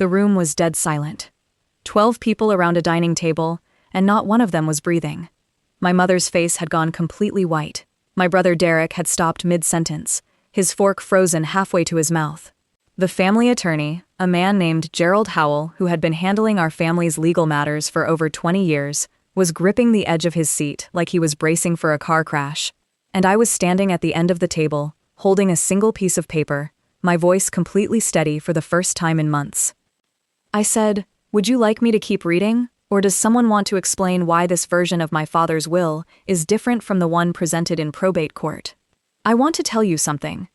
The room was dead silent. 12 people around a dining table, and not one of them was breathing. My mother's face had gone completely white. My brother Derek had stopped mid-sentence, his fork frozen halfway to his mouth. The family attorney, a man named Gerald Howell, who had been handling our family's legal matters for over 20 years, was gripping the edge of his seat like he was bracing for a car crash. And I was standing at the end of the table, holding a single piece of paper, my voice completely steady for the first time in months. I said, "Would you like me to keep reading, or does someone want to explain why this version of my father's will is different from the one presented in probate court? I want to tell you something."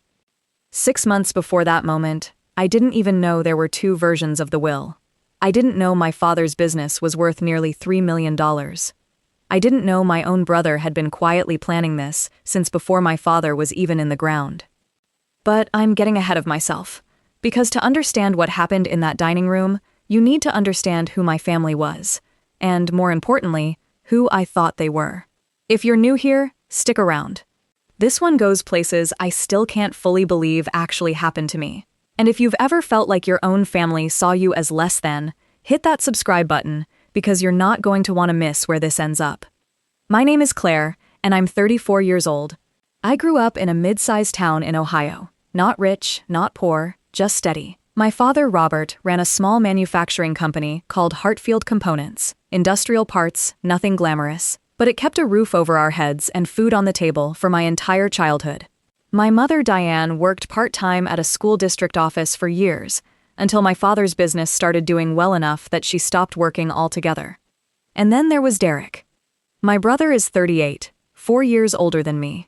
6 months before that moment, I didn't even know there were 2 versions of the will. I didn't know my father's business was worth nearly $3 million. I didn't know my own brother had been quietly planning this since before my father was even in the ground. But I'm getting ahead of myself, because to understand what happened in that dining room, you need to understand who my family was, and more importantly, who I thought they were. If you're new here, stick around. This one goes places I still can't fully believe actually happened to me. And if you've ever felt like your own family saw you as less than, hit that subscribe button, because you're not going to want to miss where this ends up. My name is Claire, and I'm 34 years old. I grew up in a mid-sized town in Ohio. Not rich, not poor, just steady. My father, Robert, ran a small manufacturing company called Hartfield Components. Industrial parts, nothing glamorous, but it kept a roof over our heads and food on the table for my entire childhood. My mother, Diane, worked part-time at a school district office for years, until my father's business started doing well enough that she stopped working altogether. And then there was Derek. My brother is 38, 4 years older than me.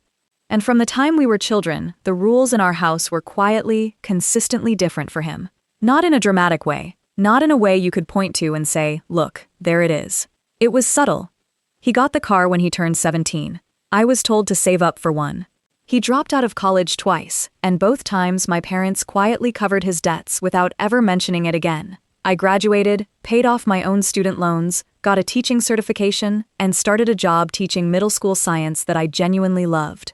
And from the time we were children, the rules in our house were quietly, consistently different for him. Not in a dramatic way, not in a way you could point to and say, "Look, there it is." It was subtle. He got the car when he turned 17. I was told to save up for one. He dropped out of college twice, and both times my parents quietly covered his debts without ever mentioning it again. I graduated, paid off my own student loans, got a teaching certification, and started a job teaching middle school science that I genuinely loved.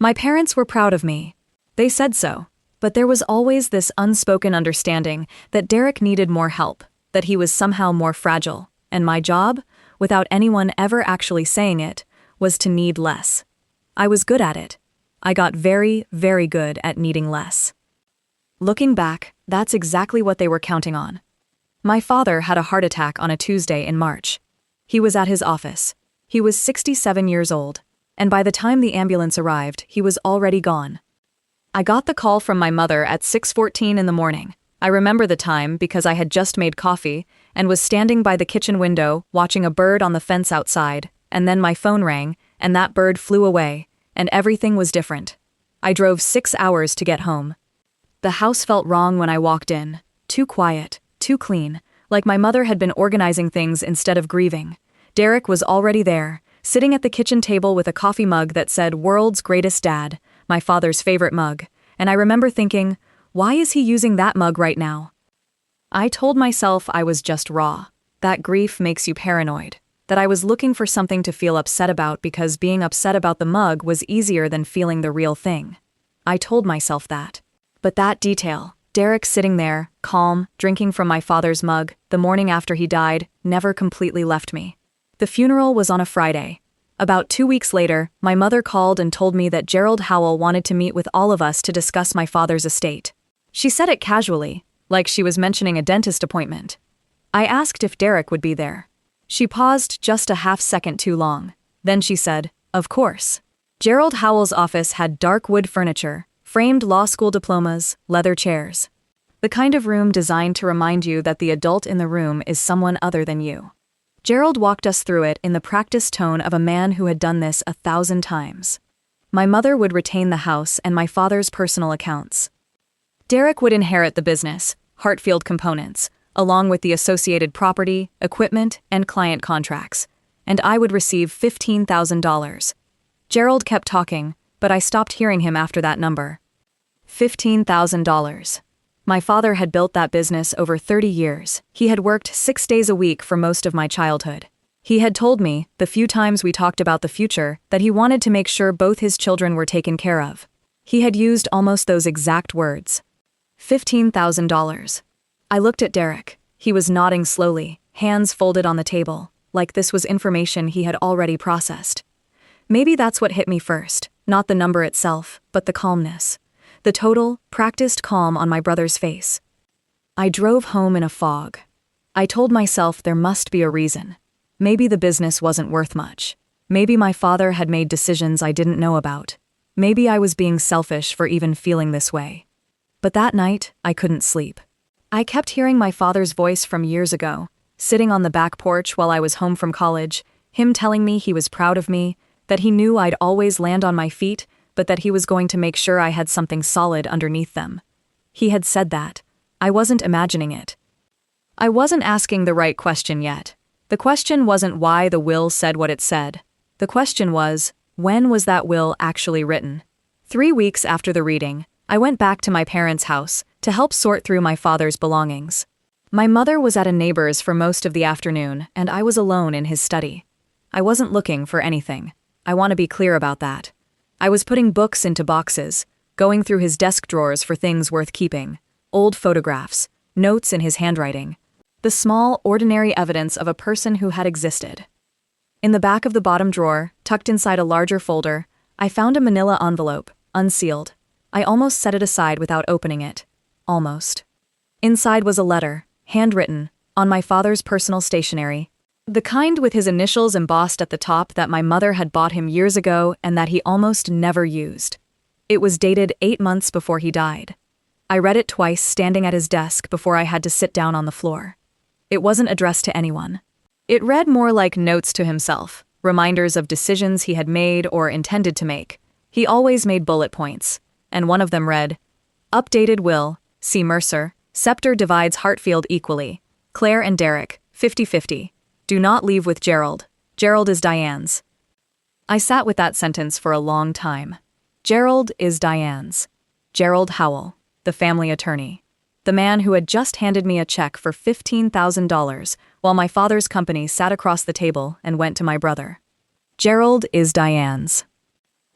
My parents were proud of me. They said so. But there was always this unspoken understanding that Derek needed more help, that he was somehow more fragile, and my job, without anyone ever actually saying it, was to need less. I was good at it. I got very, very good at needing less. Looking back, that's exactly what they were counting on. My father had a heart attack on a Tuesday in March. He was at his office. He was 67 years old, and by the time the ambulance arrived, he was already gone. I got the call from my mother at 6:14 in the morning. I remember the time because I had just made coffee and was standing by the kitchen window watching a bird on the fence outside, and then my phone rang, and that bird flew away, and everything was different. I drove 6 hours to get home. The house felt wrong when I walked in. Too quiet, too clean, like my mother had been organizing things instead of grieving. Derek was already there, sitting at the kitchen table with a coffee mug that said "World's Greatest Dad," my father's favorite mug, and I remember thinking, why is he using that mug right now? I told myself I was just raw, that grief makes you paranoid, that I was looking for something to feel upset about because being upset about the mug was easier than feeling the real thing. I told myself that. But that detail, Derek sitting there, calm, drinking from my father's mug, the morning after he died, never completely left me. The funeral was on a Friday. About 2 weeks later, my mother called and told me that Gerald Howell wanted to meet with all of us to discuss my father's estate. She said it casually, like she was mentioning a dentist appointment. I asked if Derek would be there. She paused just a half second too long. Then she said, "Of course." Gerald Howell's office had dark wood furniture, framed law school diplomas, leather chairs. The kind of room designed to remind you that the adult in the room is someone other than you. Gerald walked us through it in the practiced tone of a man who had done this 1,000 times. My mother would retain the house and my father's personal accounts. Derek would inherit the business, Hartfield Components, along with the associated property, equipment, and client contracts, and I would receive $15,000. Gerald kept talking, but I stopped hearing him after that number. $15,000. My father had built that business over 30 years. He had worked 6 days a week for most of my childhood. He had told me, the few times we talked about the future, that he wanted to make sure both his children were taken care of. He had used almost those exact words. $15,000. I looked at Derek. He was nodding slowly, hands folded on the table, like this was information he had already processed. Maybe that's what hit me first, not the number itself, but the calmness. The total, practiced calm on my brother's face. I drove home in a fog. I told myself there must be a reason. Maybe the business wasn't worth much. Maybe my father had made decisions I didn't know about. Maybe I was being selfish for even feeling this way. But that night, I couldn't sleep. I kept hearing my father's voice from years ago, sitting on the back porch while I was home from college, him telling me he was proud of me, that he knew I'd always land on my feet, but that he was going to make sure I had something solid underneath them. He had said that. I wasn't imagining it. I wasn't asking the right question yet. The question wasn't why the will said what it said. The question was, when was that will actually written? 3 weeks after the reading, I went back to my parents' house to help sort through my father's belongings. My mother was at a neighbor's for most of the afternoon, and I was alone in his study. I wasn't looking for anything. I want to be clear about that. I was putting books into boxes, going through his desk drawers for things worth keeping, old photographs, notes in his handwriting, the small, ordinary evidence of a person who had existed. In the back of the bottom drawer, tucked inside a larger folder, I found a manila envelope, unsealed. I almost set it aside without opening it. Almost. Inside was a letter, handwritten, on my father's personal stationery. The kind with his initials embossed at the top that my mother had bought him years ago and that he almost never used. It was dated 8 months before he died. I read it twice standing at his desk before I had to sit down on the floor. It wasn't addressed to anyone. It read more like notes to himself, reminders of decisions he had made or intended to make. He always made bullet points, and one of them read, "Updated will, C. Mercer, Scepter divides Hartfield equally. Claire and Derek, 50-50. Do not leave with Gerald. Gerald is Diane's." I sat with that sentence for a long time. Gerald is Diane's. Gerald Howell, the family attorney. The man who had just handed me a check for $15,000 while my father's company sat across the table and went to my brother. Gerald is Diane's.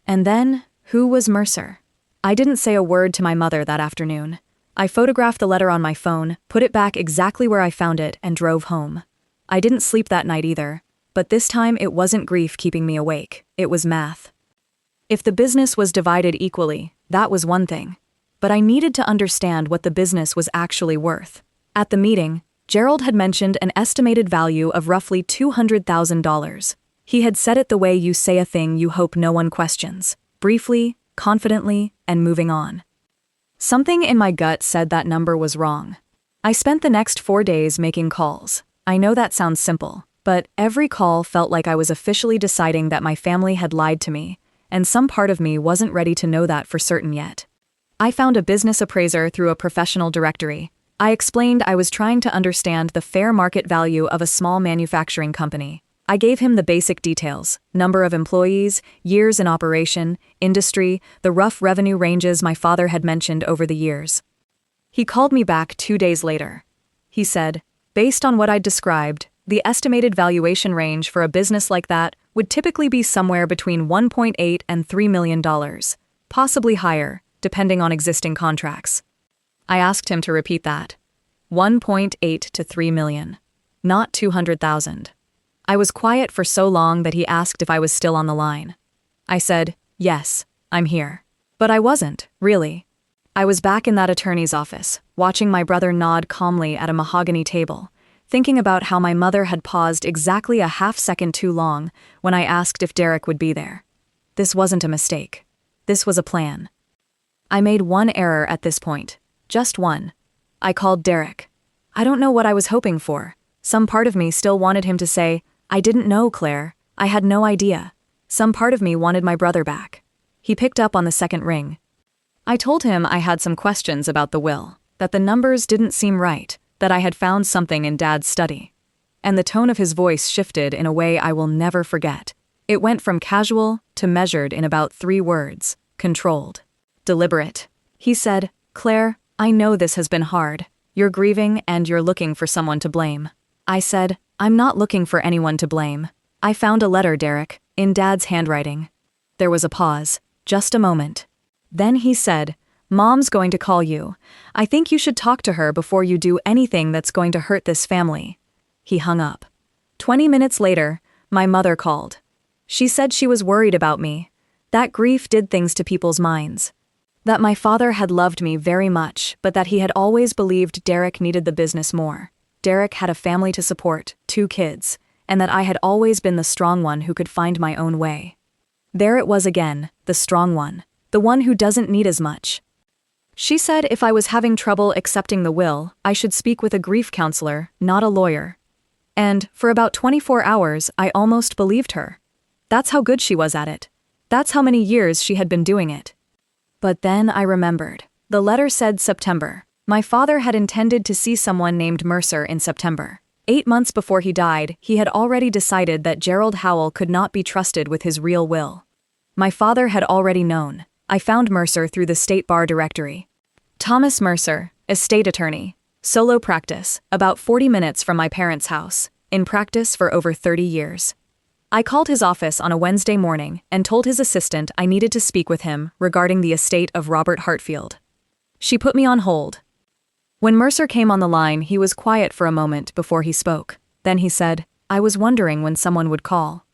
And then, who was Mercer? I didn't say a word to my mother that afternoon. I photographed the letter on my phone, put it back exactly where I found it, and drove home. I didn't sleep that night either, but this time it wasn't grief keeping me awake, it was math. If the business was divided equally, that was one thing. But I needed to understand what the business was actually worth. At the meeting, Gerald had mentioned an estimated value of roughly $200,000. He had said it the way you say a thing you hope no one questions, briefly, confidently, and moving on. Something in my gut said that number was wrong. I spent the next 4 days making calls. I know that sounds simple, but every call felt like I was officially deciding that my family had lied to me, and some part of me wasn't ready to know that for certain yet. I found a business appraiser through a professional directory. I explained I was trying to understand the fair market value of a small manufacturing company. I gave him the basic details: number of employees, years in operation, industry, the rough revenue ranges my father had mentioned over the years. He called me back 2 days later. He said, based on what I'd described, the estimated valuation range for a business like that would typically be somewhere between $1.8 and $3 million, possibly higher, depending on existing contracts. I asked him to repeat that. 1.8 to 3 million, not 200,000. I was quiet for so long that he asked if I was still on the line. I said, yes, I'm here. But I wasn't, really. I was back in that attorney's office, watching my brother nod calmly at a mahogany table, thinking about how my mother had paused exactly a half-second too long when I asked if Derek would be there. This wasn't a mistake. This was a plan. I made one error at this point. Just one. I called Derek. I don't know what I was hoping for. Some part of me still wanted him to say, "I didn't know, Claire. I had no idea." Some part of me wanted my brother back. He picked up on the second ring. I told him I had some questions about the will, that the numbers didn't seem right, that I had found something in Dad's study. And the tone of his voice shifted in a way I will never forget. It went from casual to measured in about 3 words: controlled. Deliberate. He said, "Claire, I know this has been hard. You're grieving and you're looking for someone to blame." I said, "I'm not looking for anyone to blame. I found a letter, Derek, in Dad's handwriting." There was a pause, just a moment. Then he said, Mom's going to call you. I think you should talk to her before you do anything that's going to hurt this family." He hung up. 20 minutes later, my mother called. She said she was worried about me. That grief did things to people's minds. That my father had loved me very much, but that he had always believed Derek needed the business more. Derek had a family to support, 2 kids, and that I had always been the strong one who could find my own way. There it was again, the strong one, the one who doesn't need as much. She said if I was having trouble accepting the will, I should speak with a grief counselor, not a lawyer. And, for about 24 hours, I almost believed her. That's how good she was at it. That's how many years she had been doing it. But then I remembered. The letter said September. My father had intended to see someone named Mercer in September. 8 months before he died, he had already decided that Gerald Howell could not be trusted with his real will. My father had already known. I found Mercer through the state bar directory. Thomas Mercer, estate attorney. Solo practice, about 40 minutes from my parents' house. In practice for over 30 years. I called his office on a Wednesday morning and told his assistant I needed to speak with him regarding the estate of Robert Hartfield. She put me on hold. When Mercer came on the line, he was quiet for a moment before he spoke. Then he said, "I was wondering when someone would call."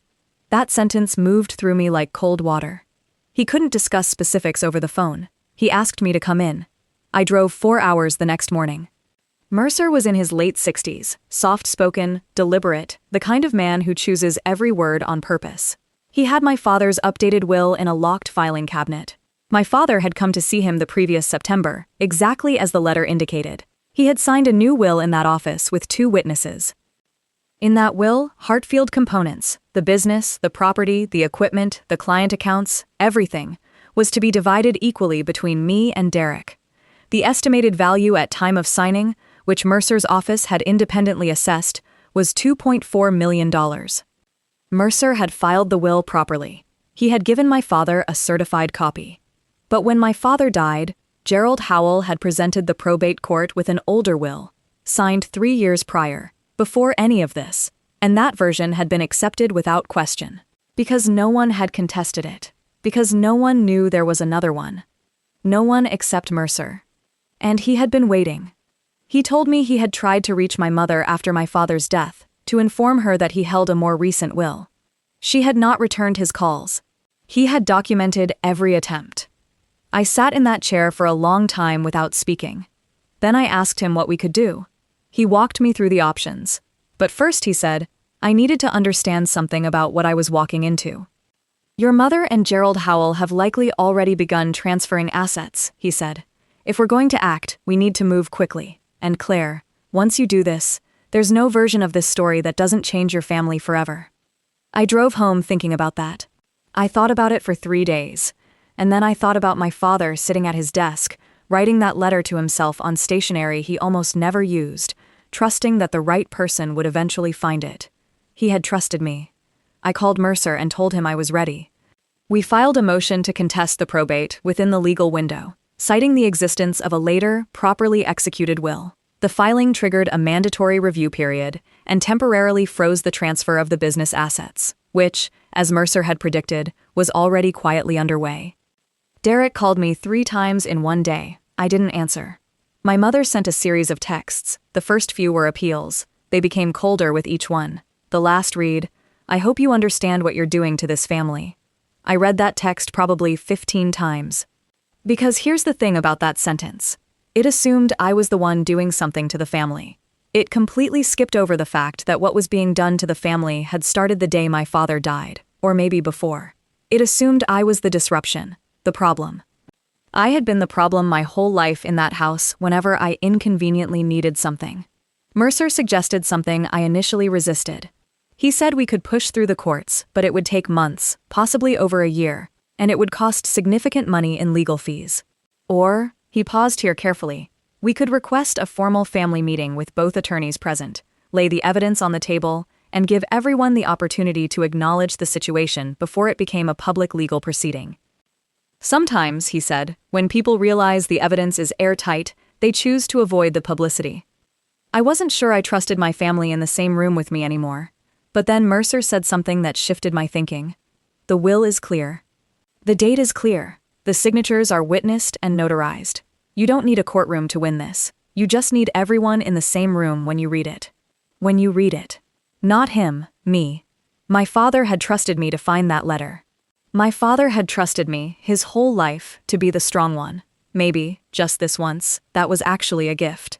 That sentence moved through me like cold water. He couldn't discuss specifics over the phone. He asked me to come in. I drove 4 hours the next morning. Mercer was in his late 60s, soft-spoken, deliberate, the kind of man who chooses every word on purpose. He had my father's updated will in a locked filing cabinet. My father had come to see him the previous September, exactly as the letter indicated. He had signed a new will in that office with 2 witnesses. In that will, Hartfield components, the business, the property, the equipment, the client accounts, everything, was to be divided equally between me and Derek. The estimated value at time of signing, which Mercer's office had independently assessed, was $2.4 million. Mercer had filed the will properly. He had given my father a certified copy. But when my father died, Gerald Howell had presented the probate court with an older will, signed 3 years prior, before any of this, and that version had been accepted without question. Because no one had contested it. Because no one knew there was another one. No one except Mercer. And he had been waiting. He told me he had tried to reach my mother after my father's death, to inform her that he held a more recent will. She had not returned his calls. He had documented every attempt. I sat in that chair for a long time without speaking. Then I asked him what we could do. He walked me through the options. But first he said, I needed to understand something about what I was walking into. "Your mother and Gerald Howell have likely already begun transferring assets," he said. "If we're going to act, we need to move quickly. And Claire, once you do this, there's no version of this story that doesn't change your family forever." I drove home thinking about that. I thought about it for 3 days. And then I thought about my father sitting at his desk, writing that letter to himself on stationery he almost never used, trusting that the right person would eventually find it. He had trusted me. I called Mercer and told him I was ready. We filed a motion to contest the probate within the legal window, citing the existence of a later, properly executed will. The filing triggered a mandatory review period and temporarily froze the transfer of the business assets, which, as Mercer had predicted, was already quietly underway. Derek called me 3 times in one day. I didn't answer. My mother sent a series of texts. The first few were appeals. They became colder with each one. The last read, "I hope you understand what you're doing to this family." I read that text probably 15 times. Because here's the thing about that sentence. It assumed I was the one doing something to the family. It completely skipped over the fact that what was being done to the family had started the day my father died, or maybe before. It assumed I was the disruption, the problem. I had been the problem my whole life in that house whenever I inconveniently needed something. Mercer suggested something I initially resisted. He said we could push through the courts, but it would take months, possibly over a year, and it would cost significant money in legal fees. Or, he paused here carefully, we could request a formal family meeting with both attorneys present, lay the evidence on the table, and give everyone the opportunity to acknowledge the situation before it became a public legal proceeding. Sometimes, he said, when people realize the evidence is airtight, they choose to avoid the publicity. I wasn't sure I trusted my family in the same room with me anymore. But then Mercer said something that shifted my thinking. The will is clear. The date is clear. The signatures are witnessed and notarized. You don't need a courtroom to win this. You just need everyone in the same room when you read it. When you read it. Not him, me. My father had trusted me to find that letter. My father had trusted me, his whole life, to be the strong one. Maybe, just this once, that was actually a gift.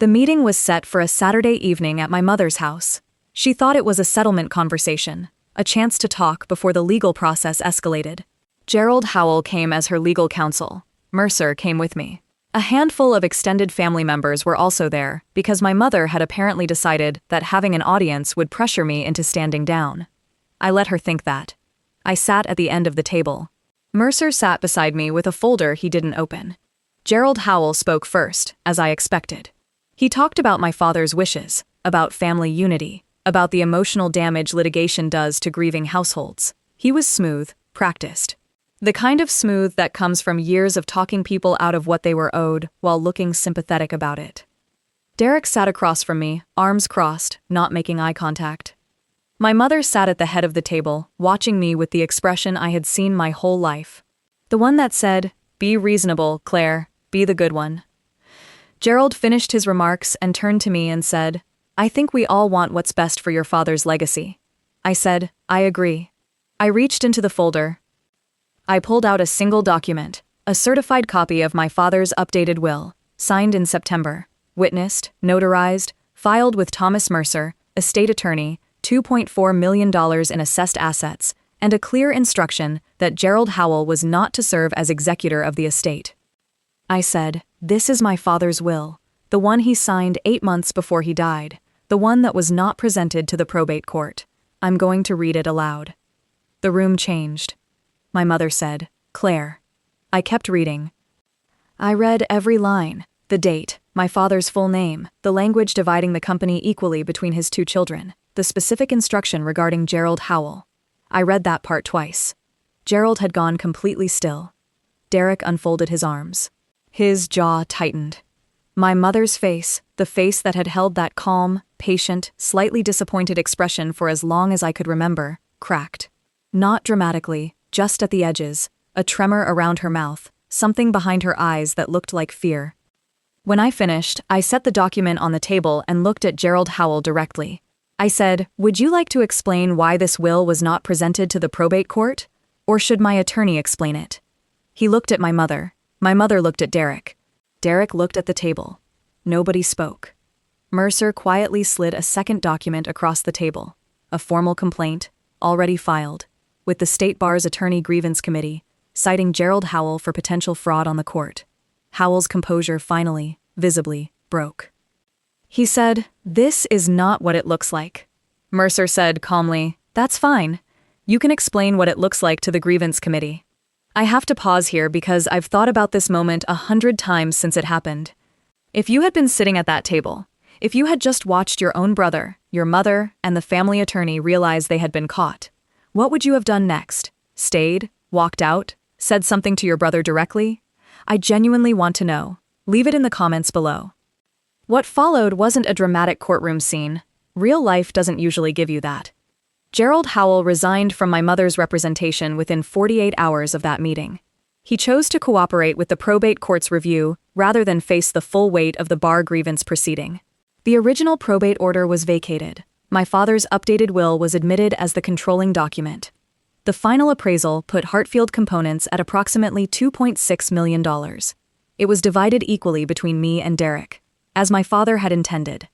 The meeting was set for a Saturday evening at my mother's house. She thought it was a settlement conversation, a chance to talk before the legal process escalated. Gerald Howell came as her legal counsel. Mercer came with me. A handful of extended family members were also there because my mother had apparently decided that having an audience would pressure me into standing down. I let her think that. I sat at the end of the table. Mercer sat beside me with a folder he didn't open. Gerald Howell spoke first, as I expected. He talked about my father's wishes, about family unity, about the emotional damage litigation does to grieving households. He was smooth, practiced. The kind of smooth that comes from years of talking people out of what they were owed while looking sympathetic about it. Derek sat across from me, arms crossed, not making eye contact. My mother sat at the head of the table, watching me with the expression I had seen my whole life. The one that said, "Be reasonable, Claire, be the good one." Gerald finished his remarks and turned to me and said, "I think we all want what's best for your father's legacy." I said, "I agree." I reached into the folder. I pulled out a single document, a certified copy of my father's updated will, signed in September, witnessed, notarized, filed with Thomas Mercer, estate attorney, $2.4 million in assessed assets, and a clear instruction that Gerald Howell was not to serve as executor of the estate. I said, "This is my father's will, the one he signed 8 months before he died, the one that was not presented to the probate court. I'm going to read it aloud." The room changed. My mother said, "Claire." I kept reading. I read every line, the date, my father's full name, the language dividing the company equally between his 2 children, the specific instruction regarding Gerald Howell. I read that part twice. Gerald had gone completely still. Derek unfolded his arms. His jaw tightened. My mother's face, the face that had held that calm, patient, slightly disappointed expression for as long as I could remember, cracked. Not dramatically, just at the edges, a tremor around her mouth, something behind her eyes that looked like fear. When I finished, I set the document on the table and looked at Gerald Howell directly. I said, "Would you like to explain why this will was not presented to the probate court? Or should my attorney explain it?" He looked at my mother. My mother looked at Derek. Derek looked at the table. Nobody spoke. Mercer quietly slid a second document across the table, a formal complaint, already filed, with the State Bar's Attorney Grievance Committee, citing Gerald Howell for potential fraud on the court. Howell's composure finally, visibly, broke. He said, "This is not what it looks like." Mercer said calmly, "That's fine. You can explain what it looks like to the Grievance Committee." I have to pause here because I've thought about this moment 100 times since it happened. If you had been sitting at that table, if you had just watched your own brother, your mother, and the family attorney realize they had been caught, what would you have done next? Stayed? Walked out? Said something to your brother directly? I genuinely want to know. Leave it in the comments below. What followed wasn't a dramatic courtroom scene. Real life doesn't usually give you that. Gerald Howell resigned from my mother's representation within 48 hours of that meeting. He chose to cooperate with the probate court's review rather than face the full weight of the bar grievance proceeding. The original probate order was vacated. My father's updated will was admitted as the controlling document. The final appraisal put Hartfield Components at approximately $2.6 million. It was divided equally between me and Derek, as my father had intended.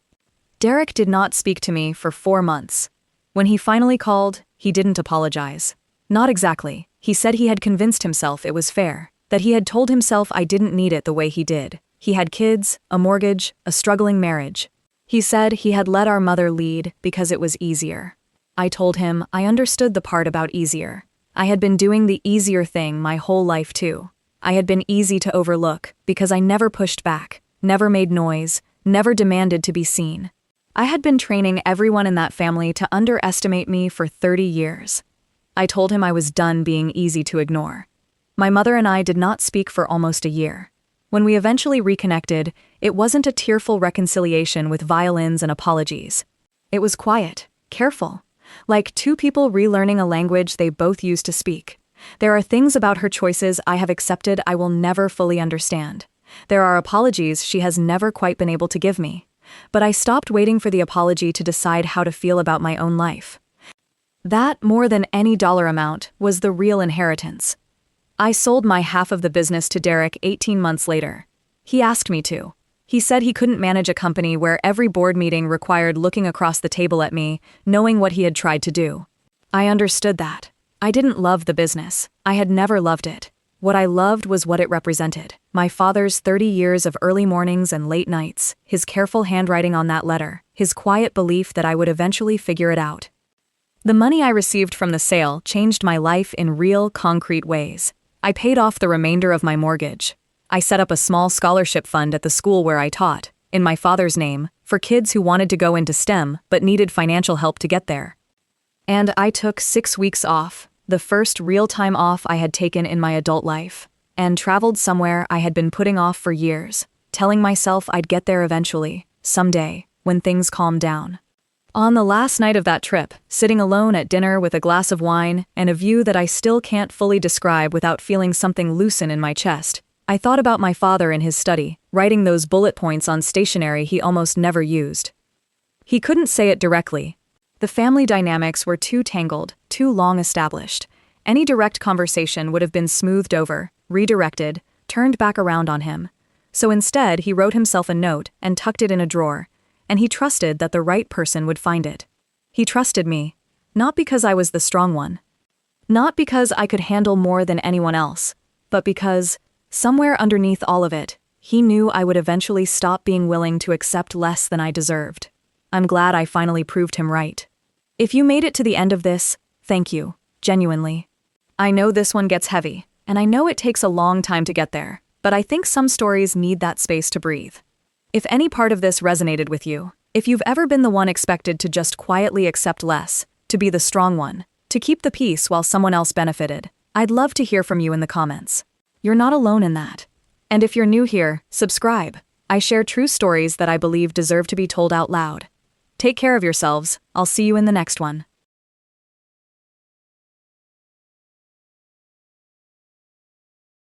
Derek did not speak to me for 4 months. When he finally called, he didn't apologize. Not exactly. He said he had convinced himself it was fair, that he had told himself I didn't need it the way he did. He had kids, a mortgage, a struggling marriage. He said he had let our mother lead because it was easier. I told him I understood the part about easier. I had been doing the easier thing my whole life too. I had been easy to overlook because I never pushed back, never made noise, never demanded to be seen. I had been training everyone in that family to underestimate me for 30 years. I told him I was done being easy to ignore. My mother and I did not speak for almost a year. When we eventually reconnected, it wasn't a tearful reconciliation with violins and apologies. It was quiet, careful, like 2 people relearning a language they both used to speak, There are things about her choices I have accepted I will never fully understand. There are apologies she has never quite been able to give me. But I stopped waiting for the apology to decide how to feel about my own life. That, more than any dollar amount, was the real inheritance. I sold my half of the business to Derek 18 months later. He asked me to. He said he couldn't manage a company where every board meeting required looking across the table at me, knowing what he had tried to do. I understood that. I didn't love the business. I had never loved it. What I loved was what it represented. My father's 30 years of early mornings and late nights, his careful handwriting on that letter, his quiet belief that I would eventually figure it out. The money I received from the sale changed my life in real, concrete ways. I paid off the remainder of my mortgage. I set up a small scholarship fund at the school where I taught, in my father's name, for kids who wanted to go into STEM but needed financial help to get there. And I took 6 weeks off, the first real time off I had taken in my adult life, and traveled somewhere I had been putting off for years, telling myself I'd get there eventually, someday, when things calmed down. On the last night of that trip, sitting alone at dinner with a glass of wine and a view that I still can't fully describe without feeling something loosen in my chest, I thought about my father in his study, writing those bullet points on stationery he almost never used. He couldn't say it directly. The family dynamics were too tangled, too long established. Any direct conversation would have been smoothed over, redirected, turned back around on him. So instead, he wrote himself a note and tucked it in a drawer, and he trusted that the right person would find it. He trusted me, not because I was the strong one, not because I could handle more than anyone else, but because, somewhere underneath all of it, he knew I would eventually stop being willing to accept less than I deserved. I'm glad I finally proved him right. If you made it to the end of this, thank you, genuinely. I know this one gets heavy, and I know it takes a long time to get there, but I think some stories need that space to breathe. If any part of this resonated with you, if you've ever been the one expected to just quietly accept less, to be the strong one, to keep the peace while someone else benefited, I'd love to hear from you in the comments. You're not alone in that. And if you're new here, subscribe. I share true stories that I believe deserve to be told out loud. Take care of yourselves. I'll see you in the next one.